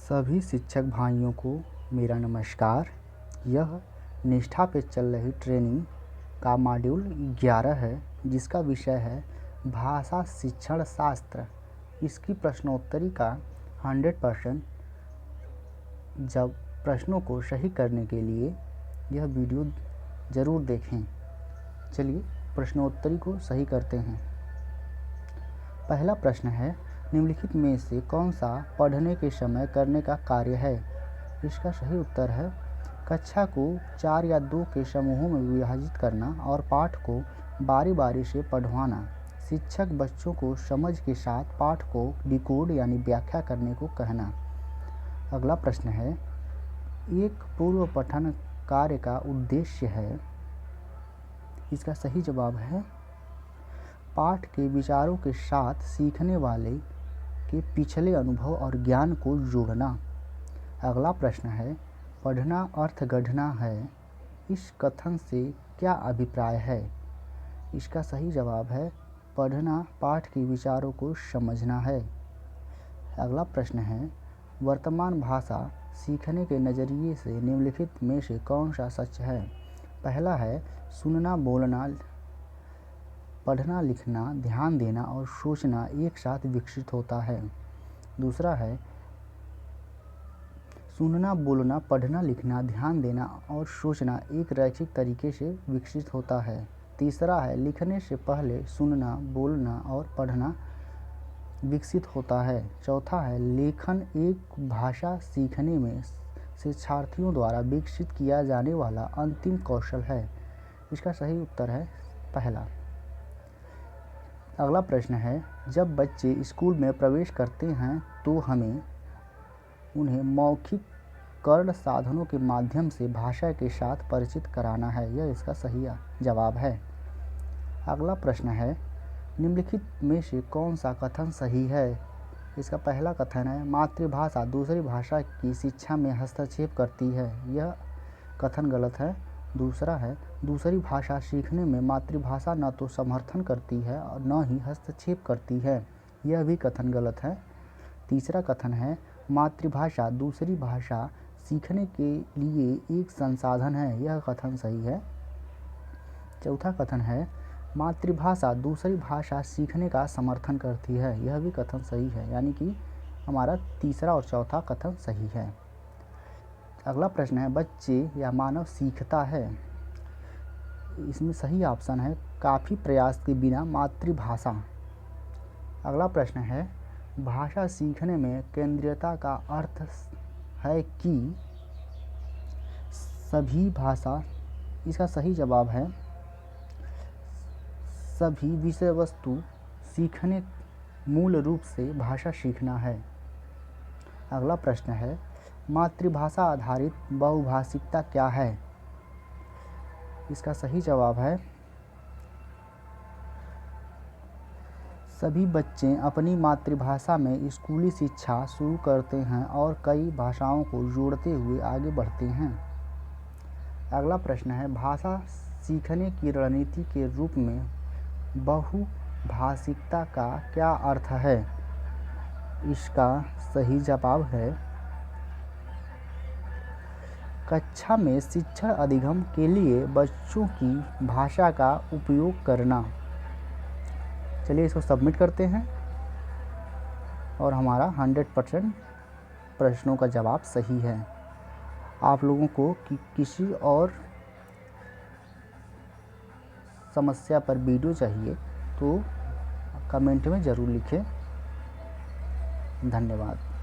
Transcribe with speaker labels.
Speaker 1: सभी शिक्षक भाइयों को मेरा नमस्कार। यह निष्ठा पे चल रही ट्रेनिंग का मॉड्यूल 11 है, जिसका विषय है भाषा शिक्षण शास्त्र। इसकी प्रश्नोत्तरी का 100% जब प्रश्नों को सही करने के लिए यह वीडियो ज़रूर देखें। चलिए प्रश्नोत्तरी को सही करते हैं। पहला प्रश्न है, निम्नलिखित में से कौन सा पढ़ने के समय करने का कार्य है? इसका सही उत्तर है कक्षा को 4 या 2 के समूहों में विभाजित करना और पाठ को बारी बारी से पढ़वाना। शिक्षक बच्चों को समझ के साथ पाठ को डिकोड यानी व्याख्या करने को कहना। अगला प्रश्न है, एक पूर्व पठन कार्य का उद्देश्य है। इसका सही जवाब है पाठ के विचारों के साथ सीखने वाले के पिछले अनुभव और ज्ञान को जोड़ना। अगला प्रश्न है, पढ़ना अर्थ गढ़ना है। इस कथन से क्या अभिप्राय है? इसका सही जवाब है पढ़ना पाठ के विचारों को समझना है। अगला प्रश्न है, वर्तमान भाषा सीखने के नज़रिए से निम्नलिखित में से कौन सा सच है? पहला है सुनना, बोलना, पढ़ना, लिखना, ध्यान देना और सोचना एक साथ विकसित होता है। दूसरा है सुनना, बोलना, पढ़ना, लिखना, ध्यान देना और सोचना एक रैखिक तरीके से विकसित होता है। तीसरा है लिखने से पहले सुनना, बोलना और पढ़ना विकसित होता है। चौथा है लेखन एक भाषा सीखने में शिक्षार्थियों द्वारा विकसित किया जाने वाला अंतिम कौशल है। इसका सही उत्तर है पहला। अगला प्रश्न है, जब बच्चे स्कूल में प्रवेश करते हैं तो हमें उन्हें मौखिक कर्ण साधनों के माध्यम से भाषा के साथ परिचित कराना है। यह इसका सही जवाब है। अगला प्रश्न है, निम्नलिखित में से कौन सा कथन सही है? इसका पहला कथन है मातृभाषा दूसरी भाषा की शिक्षा में हस्तक्षेप करती है। यह कथन गलत है। दूसरा है दूसरी भाषा सीखने में मातृभाषा न तो समर्थन करती है और न ही हस्तक्षेप करती है। यह भी कथन गलत है। तीसरा कथन है मातृभाषा दूसरी भाषा सीखने के लिए एक संसाधन है। यह कथन सही है। चौथा कथन है मातृभाषा दूसरी भाषा सीखने का समर्थन करती है। यह भी कथन सही है, यानी कि हमारा तीसरा और चौथा कथन सही है। अगला प्रश्न है बच्चे या मानव सीखता है। इसमें सही ऑप्शन है काफ़ी प्रयास के बिना मातृभाषा। अगला प्रश्न है भाषा सीखने में केंद्रीयता का अर्थ है कि सभी भाषा। इसका सही जवाब है सभी विषय वस्तु सीखने मूल रूप से भाषा सीखना है। अगला प्रश्न है मातृभाषा आधारित बहुभाषिकता क्या है? इसका सही जवाब है सभी बच्चे अपनी मातृभाषा में स्कूली शिक्षा शुरू करते हैं और कई भाषाओं को जोड़ते हुए आगे बढ़ते हैं। अगला प्रश्न है भाषा सीखने की रणनीति के रूप में बहुभाषिकता का क्या अर्थ है? इसका सही जवाब है कक्षा में शिक्षण अधिगम के लिए बच्चों की भाषा का उपयोग करना। चलिए इसको सबमिट करते हैं और हमारा 100% प्रश्नों का जवाब सही है। आप लोगों को किसी और समस्या पर वीडियो चाहिए तो कमेंट में ज़रूर लिखें। धन्यवाद।